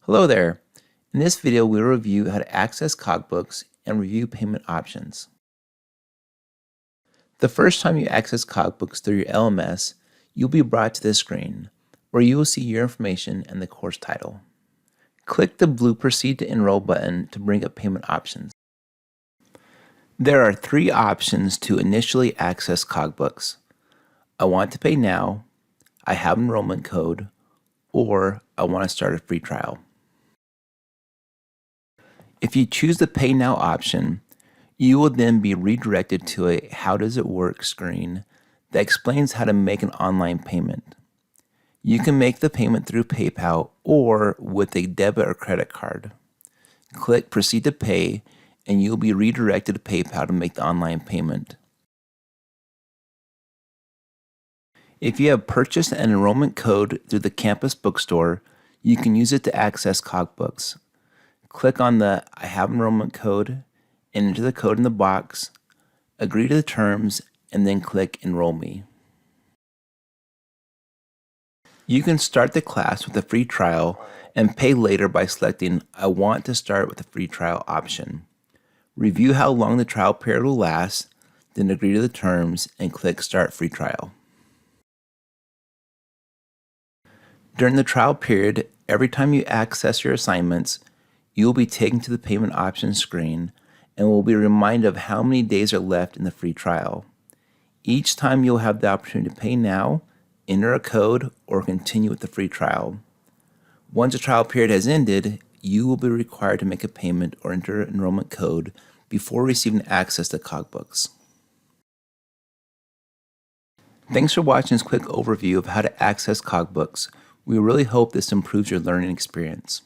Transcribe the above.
Hello there. In this video, we'll review how to access Cogbooks and review payment options. The first time you access Cogbooks through your LMS, you'll be brought to this screen, where you will see your information and the course title. Click the blue Proceed to Enroll button to bring up payment options. There are three options to initially access Cogbooks. I want to pay now, I have enrollment code, or I want to start a free trial. If you choose the Pay Now option, you will then be redirected to a How Does It Work screen that explains how to make an online payment. You can make the payment through PayPal or with a debit or credit card. Click Proceed to Pay and you'll be redirected to PayPal to make the online payment. If you have purchased an enrollment code through the campus bookstore, you can use it to access Cogbooks. Click on the I have enrollment code and enter the code in the box, agree to the terms, and then click Enroll Me. You can start the class with a free trial and pay later by selecting I want to start with a free trial option. Review how long the trial period will last, then agree to the terms and click Start Free Trial. During the trial period, every time you access your assignments, you will be taken to the payment options screen and will be reminded of how many days are left in the free trial. Each time you'll have the opportunity to pay now, enter a code, or continue with the free trial. Once the trial period has ended, you will be required to make a payment or enter an enrollment code before receiving access to Cogbooks. Thanks for watching this quick overview of how to access Cogbooks. We really hope this improves your learning experience.